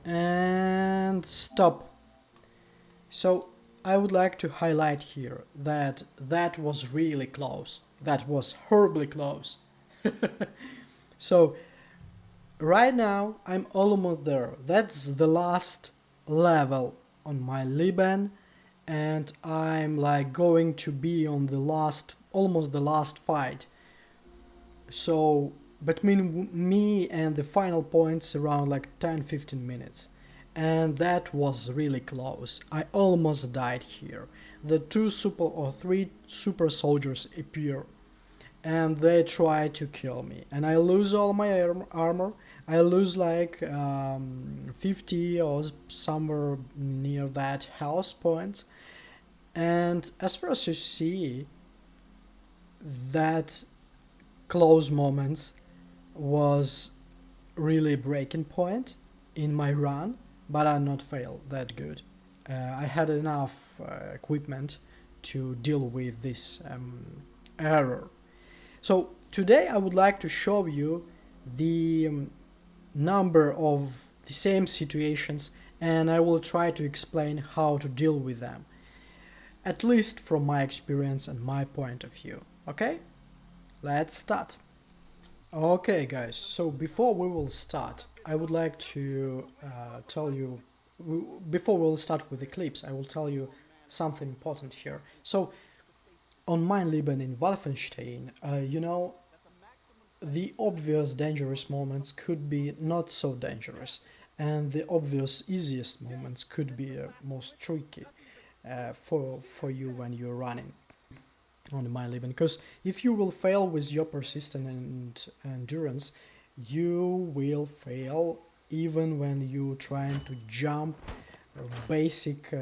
and stop. So I would like to highlight here that that was really close. That was horribly close. So right now I'm almost there. That's the last level on my Leben, and I'm like going to be on the last, almost the last fight. So between me and the final points around like 10-15 minutes, and that was really close. I almost died here. The two super or three super soldiers appear and they try to kill me, and I lose all my armor. I lose like 50 or somewhere near that health points. And as far as you see, that close moment was really breaking point in my run, but I not failed that good. I had enough equipment to deal with this error. So today I would like to show you the number of the same situations, and I will try to explain how to deal with them, at least from my experience and my point of view. Okay? Let's start. Okay, guys, so before we will start, I would like to tell you, before we'll start with the clips, I will tell you something important here. So, on Mein Leben in Wolfenstein, the obvious dangerous moments could be not so dangerous, and the obvious easiest moments could be most tricky for you when you're running on the Mein Leben. Because if you will fail with your persistence and endurance, you will fail even when you trying to jump basic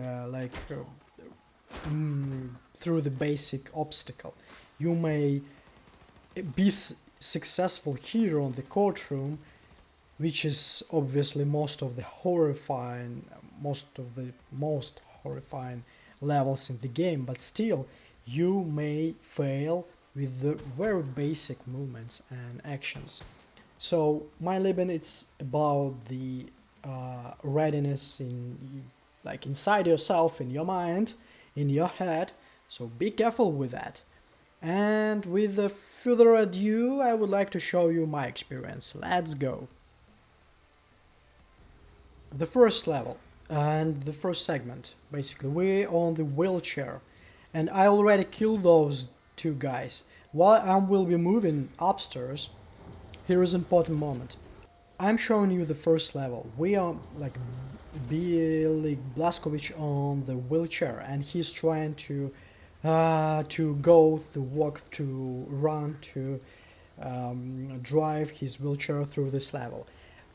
through the basic obstacle. You may be successful here on the courtroom, which is obviously most of the most horrifying levels in the game, but still you may fail with the very basic movements and actions. So Mein Leben, it's about the readiness in like inside yourself, in your mind, in your head. So be careful with that. And with further ado, I would like to show you my experience. Let's go. The first level and the first segment, basically, we're on the wheelchair, and I already killed those two guys. While I will be moving upstairs, here is an important moment. I'm showing you the first level. We are like Billy Blazkowicz on the wheelchair, and he's trying to go, to walk, to run, to drive his wheelchair through this level.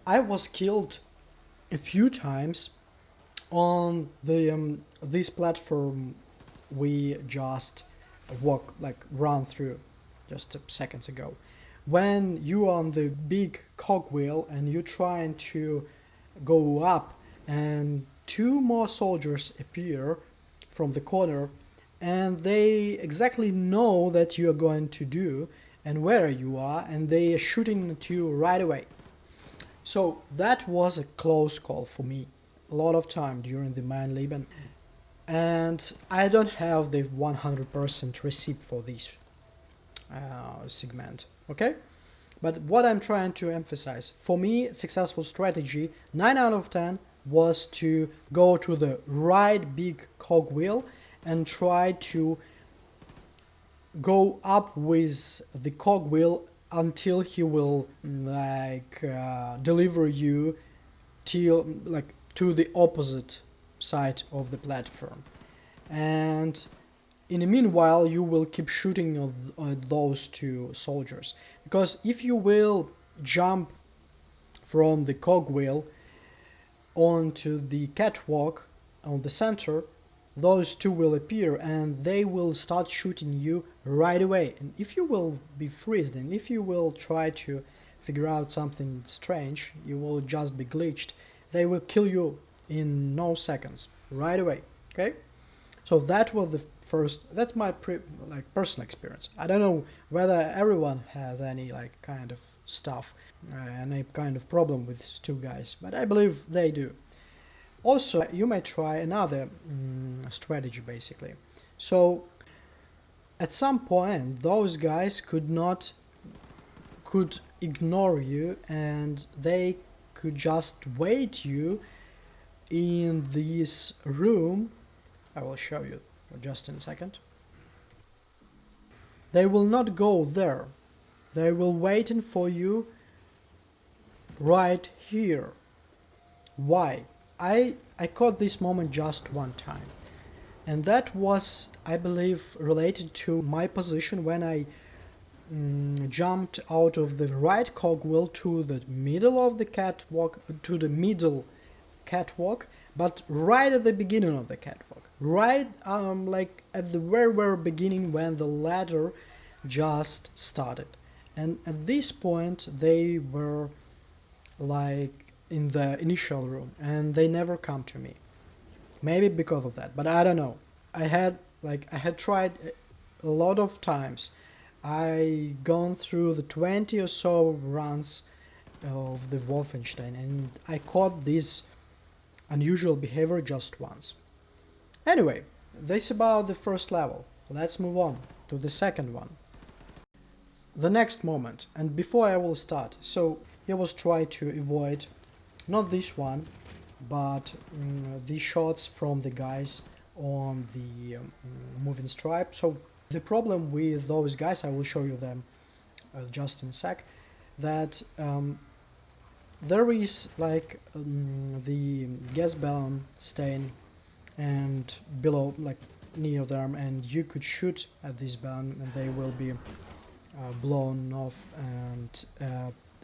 I was killed a few times on the this platform we just run through just seconds ago. When you are on the big cogwheel and you're trying to go up, and two more soldiers appear from the corner, and they exactly know that you are going to do and where you are, and they are shooting at you right away. So that was a close call for me a lot of time during the Mein Leben, and I don't have the 100% receipt for this segment, okay? But what I'm trying to emphasize, for me, successful strategy 9 out of 10 was to go to the right big cogwheel and try to go up with the cogwheel until he will deliver you to the opposite side of the platform. And in the meanwhile, you will keep shooting at those two soldiers, because if you will jump from the cogwheel onto the catwalk on the center, those two will appear and they will start shooting you right away. And if you will be freezed, and if you will try to figure out something strange, you will just be glitched. They will kill you in no seconds, right away. Okay? So that was the first. That's my personal experience. I don't know whether everyone has any kind of stuff and a kind of problem with these two guys, but I believe they do. Also, you may try another strategy basically. So at some point those guys could ignore you and they could just wait you in this room. I will show you just in a second. They will not go there. They will waiting for you right here. Why? I caught this moment just one time, and that was, I believe, related to my position when I jumped out of the right cogwheel to the middle of the catwalk, but right at the beginning of the catwalk, right like at the very beginning when the ladder just started. And at this point they were like in the initial room and they never come to me, maybe because of that, but I don't know. I had tried a lot of times. I gone through the 20 or so runs of the Wolfenstein and I caught this unusual behavior just once. Anyway, this about the first level. Let's move on to the second one. The next moment, and before I will start, so I was try to avoid not this one, but the shots from the guys on the moving stripe. So the problem with those guys, I will show you them just in a sec, that there is like the gas balloon stain and below, like near them, and you could shoot at this balloon and they will be blown off, and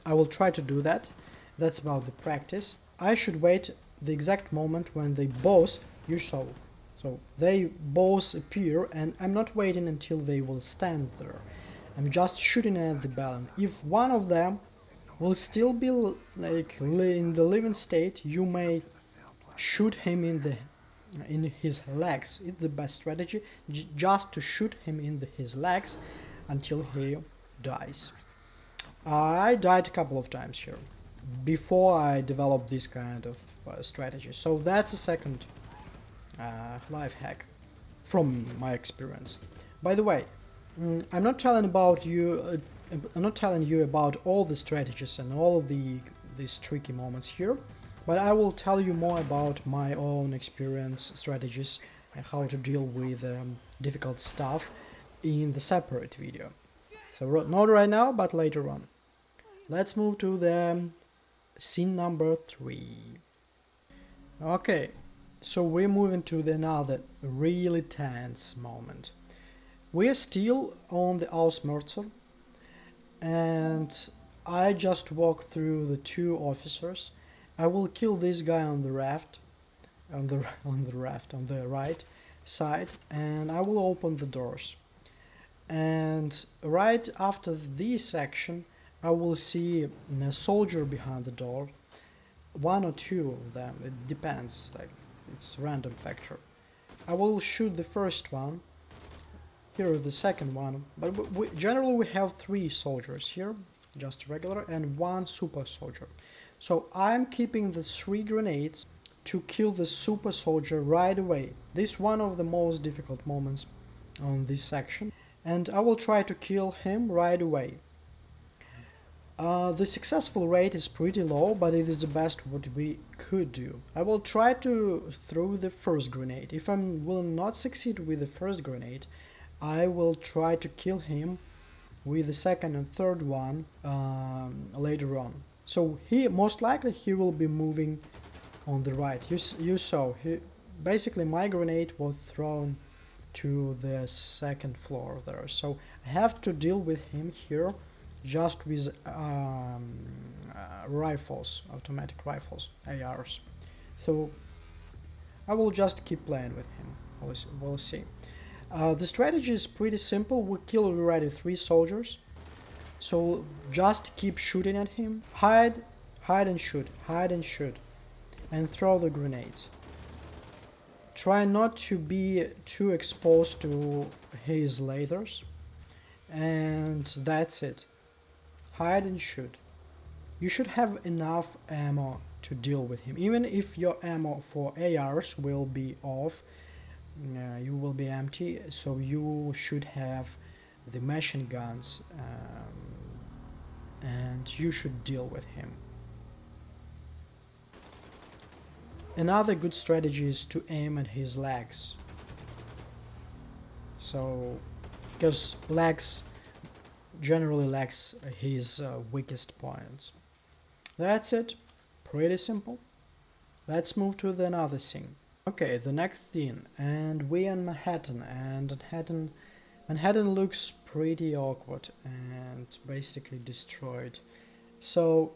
I will try to do that. That's about the practice. I should wait the exact moment when they both, you saw, so they both appear, and I'm not waiting until they will stand there. I'm just shooting at the balloon. If one of them will still be like in the living state, you may shoot him in his legs. It's the best strategy, just to shoot him in his legs until he dies. I died a couple of times here before I developed this kind of strategy. So that's a second life hack from my experience. By the way, I'm not telling you about all the strategies and all of these tricky moments here, but I will tell you more about my own experience, strategies, and how to deal with difficult stuff in the separate video. So not right now, but later on. Let's move to the scene number 3. Okay, so we're moving to another really tense moment. We're still on the Ausmerzer, and I just walk through the two officers. I will kill this guy on the raft, on the right side, and I will open the doors. And right after this section, I will see a soldier behind the door, one or two of them, it depends, like it's random factor. I will shoot the first one, here is the second one, but generally we have 3 soldiers here, just regular, and 1 super soldier. So I'm keeping the 3 grenades to kill the super soldier right away. This is one of the most difficult moments on this section, and I will try to kill him right away. The successful rate is pretty low, but it is the best what we could do. I will try to throw the first grenade. If I will not succeed with the first grenade, I will try to kill him with the second and third one later on. So most likely he will be moving on the right. You saw, basically my grenade was thrown to the second floor there. So I have to deal with him here just with rifles, automatic rifles, ARs. So I will just keep playing with him. We'll see. The strategy is pretty simple. We killed already 3 soldiers. So just keep shooting at him. Hide and shoot, and throw the grenades. Try not to be too exposed to his lasers. And that's it. hide and shoot. You should have enough ammo to deal with him. Even if your ammo for ARs will be off, you will be empty, so you should have the machine guns, and you should deal with him. Another good strategy is to aim at his legs. So, because legs generally lacks his weakest points. That's it. Pretty simple. Let's move to the another scene. Okay, the next scene, and we're in Manhattan, and Manhattan looks pretty awkward and basically destroyed. So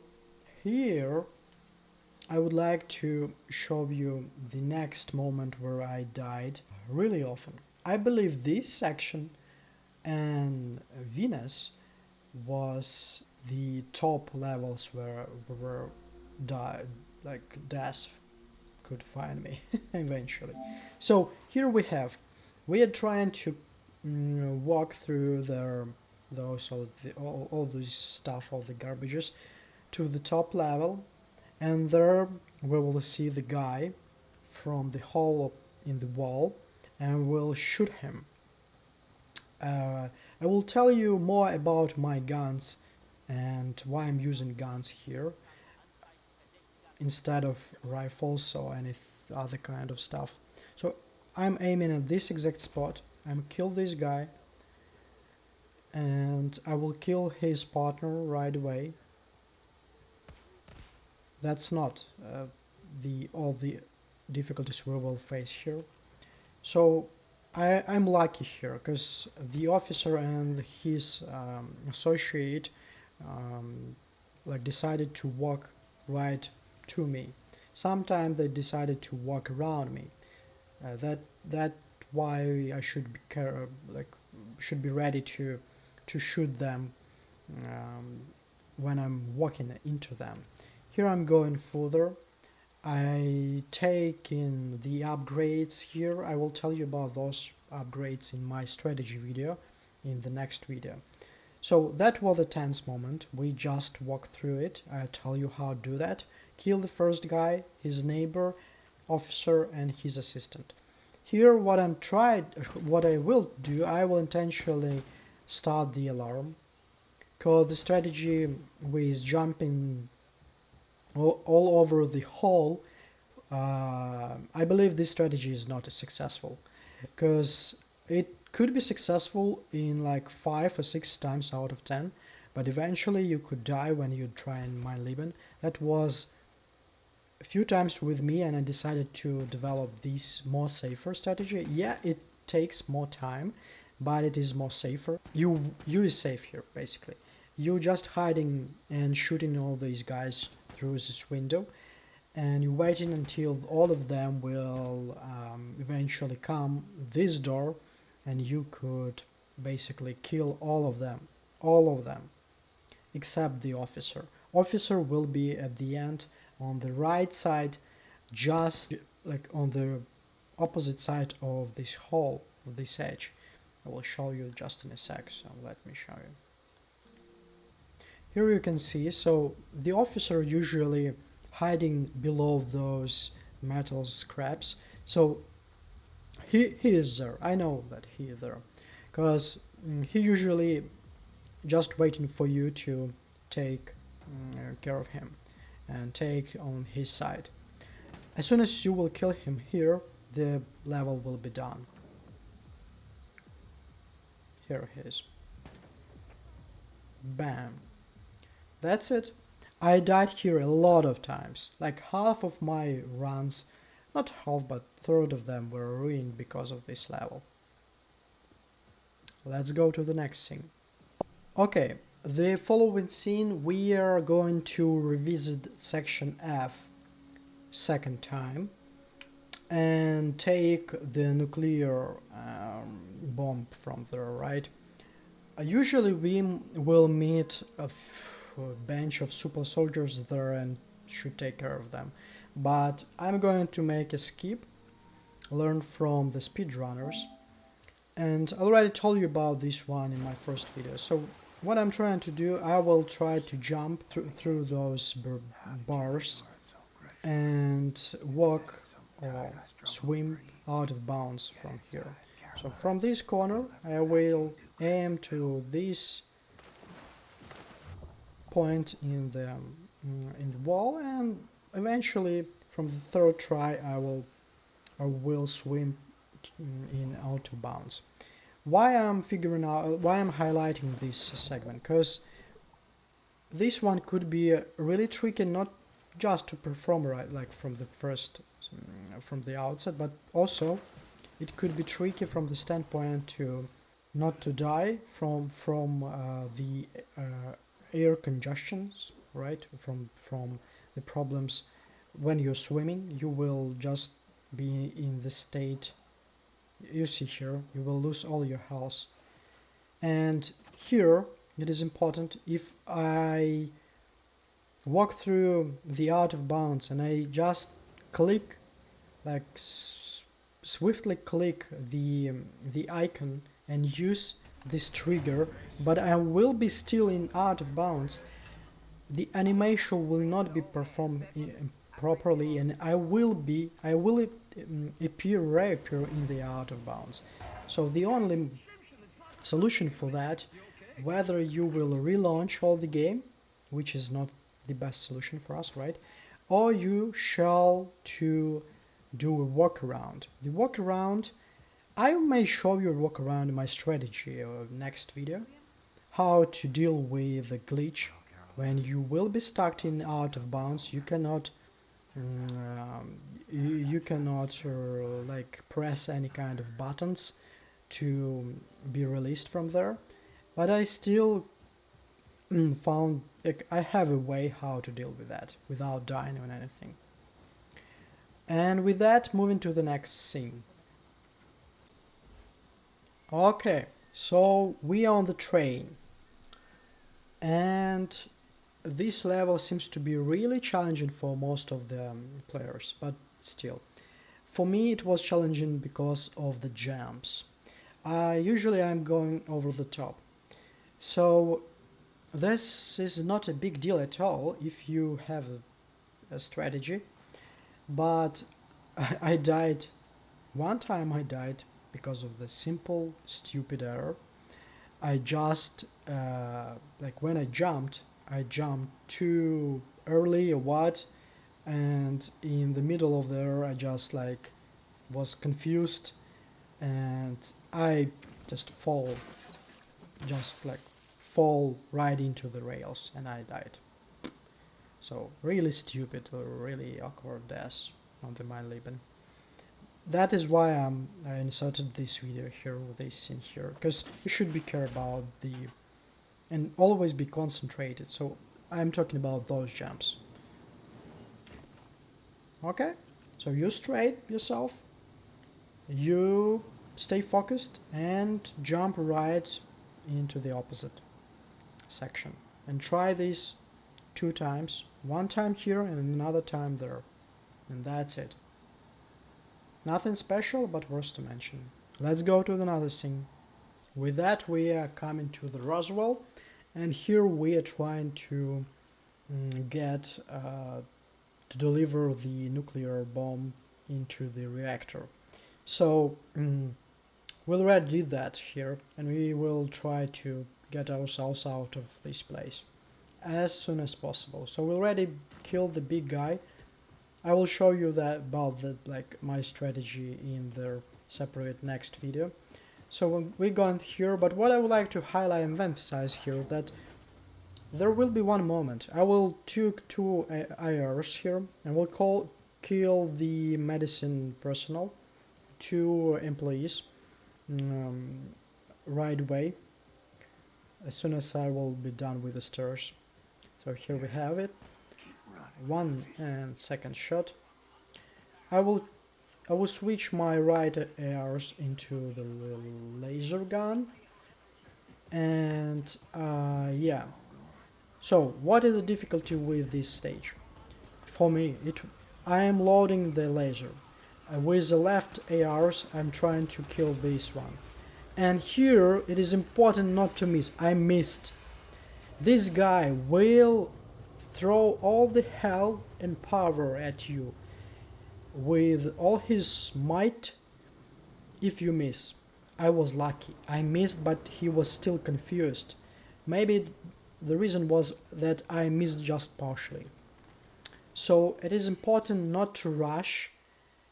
here I would like to show you the next moment where I died really often. I believe this section and Venus was the top levels where died, like death could find me eventually. So here we are trying to walk through all this stuff, all the garbages, to the top level, and there we will see the guy from the hole in the wall, and we'll shoot him. I will tell you more about my guns and why I'm using guns here instead of rifles or any other kind of stuff. So I'm aiming at this exact spot. I'm kill this guy, and I will kill his partner right away. That's not all the difficulties we will face here. So I'm lucky here because the officer and his associate like decided to walk right to me. Sometimes they decided to walk around me. That why I should be should be ready to shoot them when I'm walking into them. Here I'm going further. I take in the upgrades here. I will tell you about those upgrades in my strategy video in the next video. So that was a tense moment. We just walked through it. I tell you how to do that. Kill the first guy, his neighbor, officer, and his assistant. Here what I will do, I will intentionally start the alarm, because the strategy with jumping all over the hall, I believe this strategy is not successful, because it could be successful in like 5 or 6 times out of 10, but eventually you could die when you try and mine Leben. That was a few times with me, and I decided to develop this more safer strategy. Yeah, it takes more time, but it is more safer. You is safe here basically. You just hiding and shooting all these guys through this window, and you're waiting until all of them will eventually come this door, and you could basically kill all of them except the officer. Officer will be at the end on the right side, just like on the opposite side of this hole, of this edge. I will show you just in a sec, so let me show you. Here you can see, so the officer usually hiding below those metal scraps. So he is there. I know that he is there, because he usually just waiting for you to take care of him and take on his side. As soon as you will kill him here, the level will be done. Here he is. Bam. That's it. I died here a lot of times. Like half of my runs, not half but third of them were ruined because of this level. Let's go to the next scene. Okay, the following scene we are going to revisit section F second time and take the nuclear bomb from there, right? Usually we will meet a bench of super soldiers there and should take care of them, but I'm going to make a skip, learn from the speedrunners, and I already told you about this one in my first video. So what I'm trying to do, I will try to jump through those bars and walk or swim out of bounds from here. So from this corner I will aim to this point in the wall, and eventually from the third try I will swim in out of bounds. Why I'm highlighting this segment? Because this one could be really tricky, not just to perform right, like from the first, from the outset, but also it could be tricky from the standpoint to not to die from the air congestions, right? From the problems when you're swimming, you will just be in the state you see here. You will lose all your health. And here it is important, if I walk through the out of bounds and I just click, like swiftly click the icon and use this trigger, but I will be still in out of bounds, the animation will not be performed properly, and I will reappear in the out of bounds. So the only solution for that, whether you will relaunch all the game, which is not the best solution for us, right? Or you shall to do a workaround. The workaround, I may show you a workaround in my strategy or next video, how to deal with the glitch when you will be stuck in out of bounds. You cannot like press any kind of buttons to be released from there, but I still found I have a way how to deal with that without dying or anything. And with that, moving to the next scene. Okay, so we are on the train, and this level seems to be really challenging for most of the players, but still, for me it was challenging because of the jumps. Usually I'm going over the top, so this is not a big deal at all if you have a strategy, but I died one time. I died because of the simple stupid error. I just like when I jumped too early or what, and in the middle of the error I just like was confused and I just fall right into the rails and I died. So really stupid or really awkward death on the Leben. That is why I inserted this video here with this scene here, because you should be care about the and always be concentrated. So I'm talking about those jumps. Okay, so you straight yourself, you stay focused and jump right into the opposite section, and try this 2 times, 1 time here and another time there, and that's it. Nothing special, but worth to mention. Let's go to another scene. With that, we are coming to the Roswell, and here we are trying to get to deliver the nuclear bomb into the reactor. So we already did that here, and we will try to get ourselves out of this place as soon as possible. So we already killed the big guy. I will show you that about the my strategy in the separate next video. So we're going here, but what I would like to highlight and emphasize here, that there will be one moment I will take 2 IRs here and will kill the medicine personnel, 2 employees right away as soon as I will be done with the stairs. So here we have it, 1 and second shot. I will switch my right ARs into the laser gun, and yeah. So what is the difficulty with this stage? For me, I am loading the laser. With the left ARs I'm trying to kill this one, and here it is important not to miss. I missed This guy will throw all the hell and power at you with all his might if you miss. I was lucky. I missed, but he was still confused. Maybe the reason was that I missed just partially. So it is important not to rush,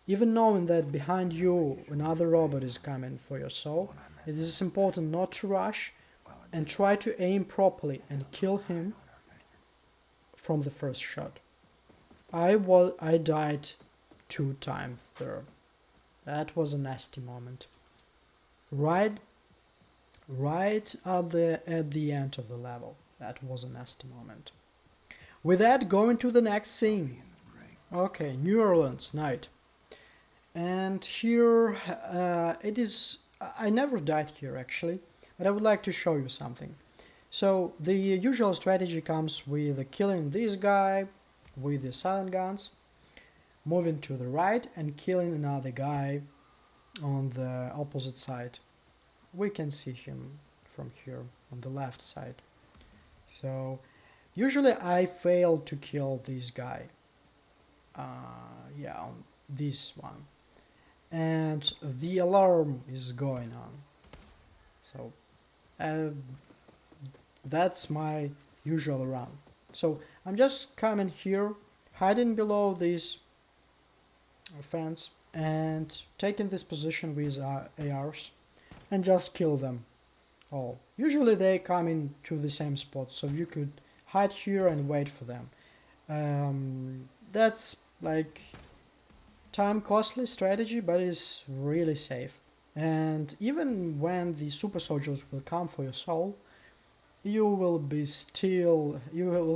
even knowing that behind you another robot is coming for your soul. It is important not to rush and try to aim properly and kill him from the first shot. I died 2 times there. That was a nasty moment. Right at the end of the level. That was a nasty moment. With that, going to the next scene. Okay, New Orleans night. And here it is. I never died here actually, but I would like to show you something. So the usual strategy comes with killing this guy with the silent guns, moving to the right and killing another guy on the opposite side. We can see him from here on the left side. So usually I fail to kill this guy. Yeah, on this one. And the alarm is going on. So that's my usual run. So I'm just coming here, hiding below this fence and taking this position with ARs and just kill them all. Usually they come into the same spot, so you could hide here and wait for them. That's like time costly strategy, but it's really safe. And even when the super soldiers will come for your soul, you will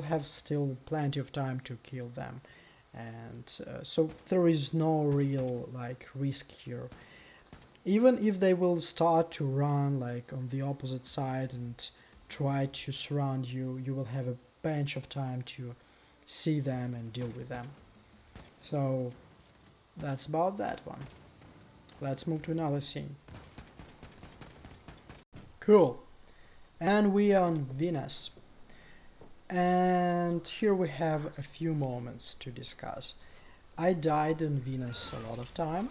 have still plenty of time to kill them. And so there is no real like risk here. Even if they will start to run like on the opposite side and try to surround you, you will have a bunch of time to see them and deal with them. So that's about that one. Let's move to another scene. Cool. And we are on Venus. And here we have a few moments to discuss. I died on Venus a lot of time,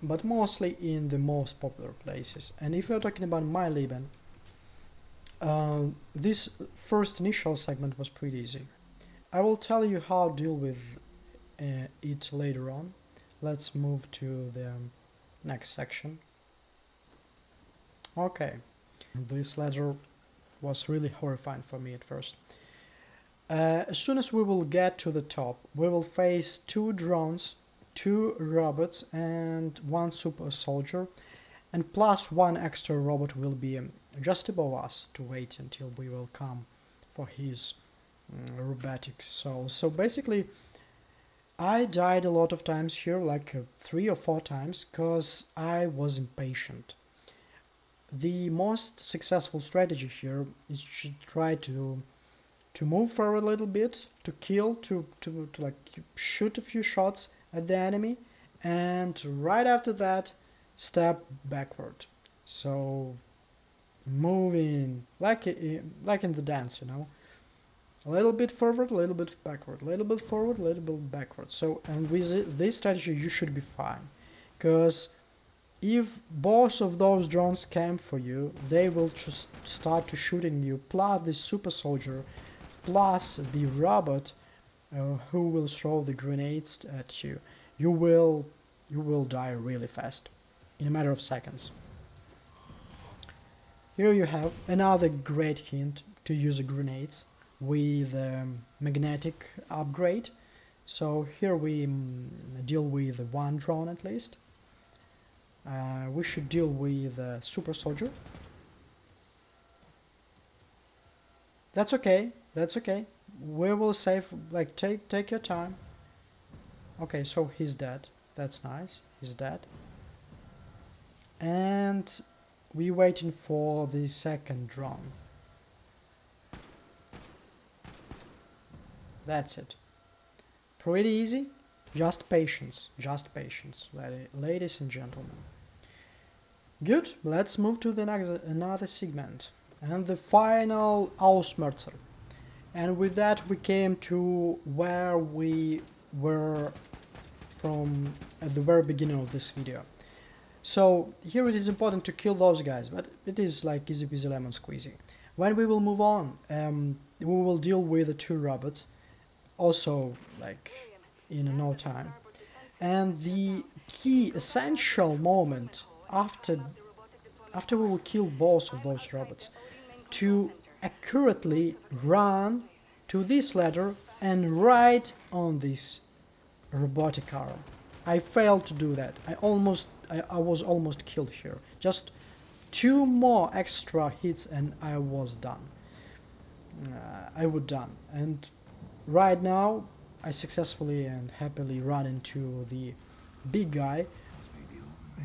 but mostly in the most popular places. And if we're talking about my Leben, this first initial segment was pretty easy. I will tell you how to deal with it later on. Let's move to the next section. Okay, this ladder was really horrifying for me at first. As soon as we will get to the top, we will face 2 drones, 2 robots and 1 super soldier, and plus 1 extra robot will be just above us to wait until we will come for his robotic soul. So basically I died a lot of times here, like 3 or 4 times, because I was impatient. The most successful strategy here is to try to move for a little bit, to kill, to like shoot a few shots at the enemy, and right after that step backward. So moving like in the dance, you know, a little bit forward, a little bit backward, a little bit forward, a little bit backward. So, and with this strategy you should be fine, because if both of those drones came for you, they will just start to shooting you, plus the super soldier, plus the robot who will throw the grenades at you. You will die really fast, in a matter of seconds. Here you have another great hint to use grenades with magnetic upgrade. So here we deal with 1 drone at least. We should deal with a super soldier. That's okay, that's okay. We will save, like, take your time. Okay, so he's dead. That's nice, he's dead. And we're waiting for the second drone. That's it. Pretty easy. Just patience, ladies and gentlemen. Good, let's move to the next, another segment. and the final Ausmerzer. And with that we came to where we were from at the very beginning of this video. So here it is important to kill those guys, but it is like easy peasy lemon squeezy. When we will move on, we will deal with the 2 robots, also like in no time. And the key essential moment after we will kill both of those robots, to accurately run to this ladder and ride on this robotic arm. I failed to do that. I was almost killed here. Just 2 more extra hits and I was done. I would done. And right now I successfully and happily run into the big guy,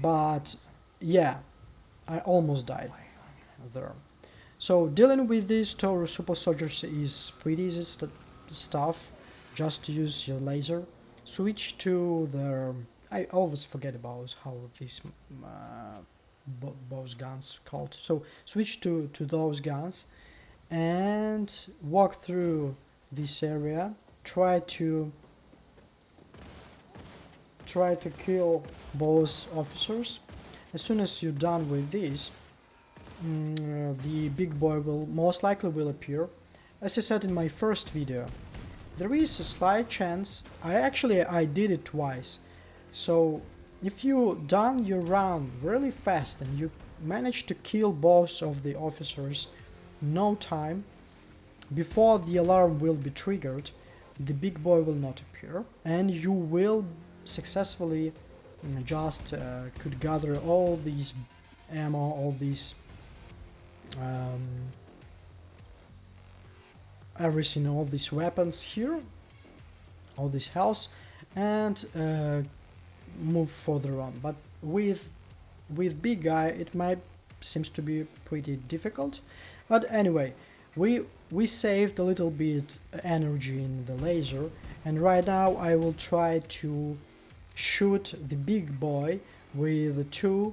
but yeah, I almost died there. So dealing with these 2 super soldiers is pretty easy stuff. Just use your laser. Switch to the... I always forget about how these both guns called. So switch to those guns and walk through this area. Try to kill both officers. As soon as you're done with this, the big boy will most likely will appear. As I said in my first video, there is a slight chance. I did it twice. So if you done your round really fast and you manage to kill both of the officers no time before the alarm will be triggered, the big boy will not appear and you will successfully just could gather all these ammo, all these everything, all these weapons here, all this health, and move further on. But with big guy it might seems to be pretty difficult. But anyway, we saved a little bit energy in the laser, and right now I will try to shoot the big boy with 2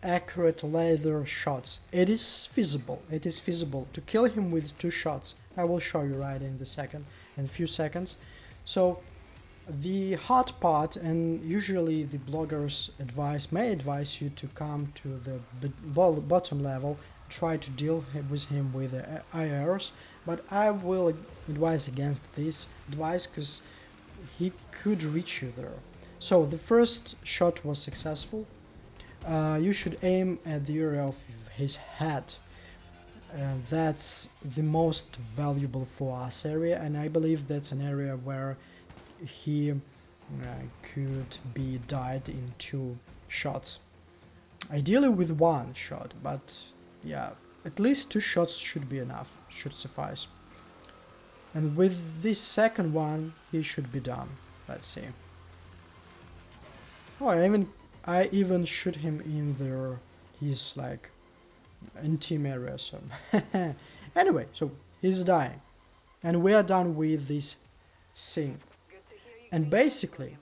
accurate laser shots. It is feasible to kill him with 2 shots. I will show you right in a few seconds. So the hard part, and usually the bloggers may advise you to come to the bottom level, try to deal with him with IRs, but I will advise against this advice because he could reach you there. So the first shot was successful. You should aim at the area of his head. That's the most valuable for us area, and I believe that's an area where he could be died in 2 shots. Ideally with 1 shot, but yeah, at least 2 shots should be enough, should suffice. And with this second one, he should be done. Let's see. Oh, I even shoot him in there. He's like in team area. So anyway, so he's dying, and we are done with this scene. And basically,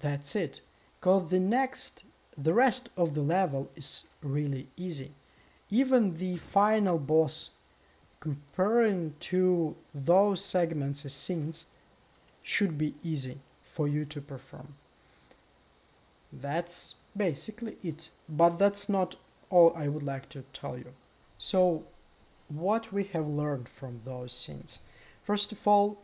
that's it. Cause the rest of the level is really easy. Even the final boss, comparing to those segments as scenes, should be easy for you to perform. That's basically it, but that's not all I would like to tell you. So what we have learned from those scenes. First of all,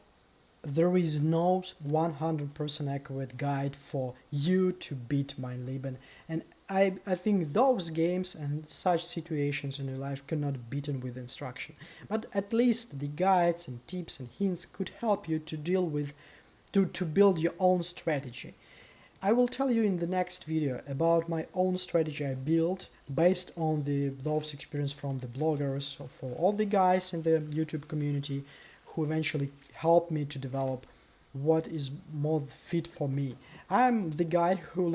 there is no 100% accurate guide for you to beat mein Leben, and I think those games and such situations in your life cannot be beaten with instruction, but at least the guides and tips and hints could help you to deal with to build your own strategy. I will tell you in the next video about my own strategy I built based on those experience from the bloggers, or for all the guys in the YouTube community who eventually helped me to develop what is more fit for me. I'm the guy who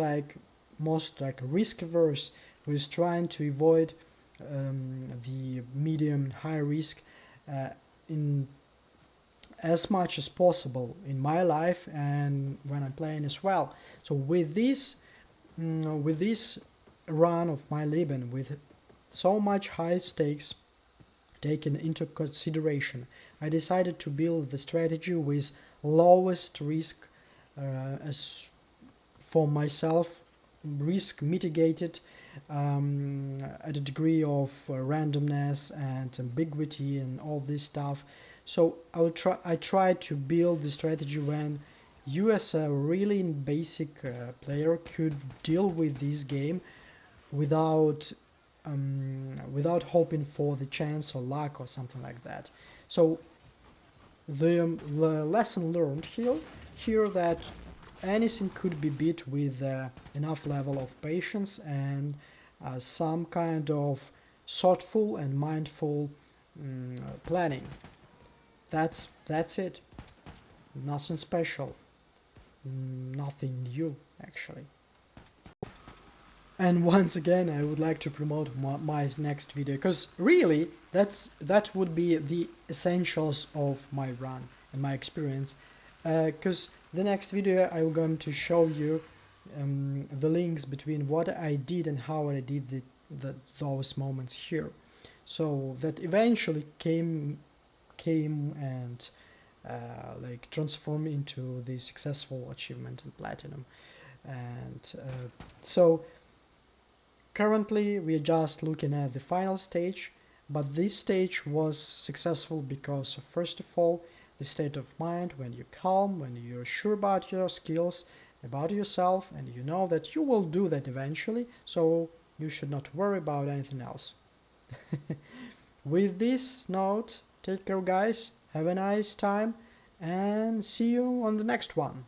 most risk averse, who is trying to avoid the medium and high risk in as much as possible in my life and when I'm playing as well. So with this run of my Leben, with so much high stakes taken into consideration, I decided to build the strategy with lowest risk as for myself, risk mitigated at a degree of randomness and ambiguity and all this stuff. So I try to build the strategy when you as a really basic player could deal with this game without without hoping for the chance or luck or something like that. So the lesson learned here that anything could be beat with enough level of patience and some kind of thoughtful and mindful planning. That's it. Nothing special. Nothing new, actually. And once again, I would like to promote my next video, because really that would be the essentials of my run and my experience. Because the next video I'm going to show you the links between what I did and how I did those moments here, so that eventually came and like transform into the successful achievement in platinum. And so currently we are just looking at the final stage, but this stage was successful because of, first of all, the state of mind when you're calm, when you're sure about your skills, about yourself, and you know that you will do that eventually, so you should not worry about anything else. With this note, take care guys, have a nice time, and see you on the next one.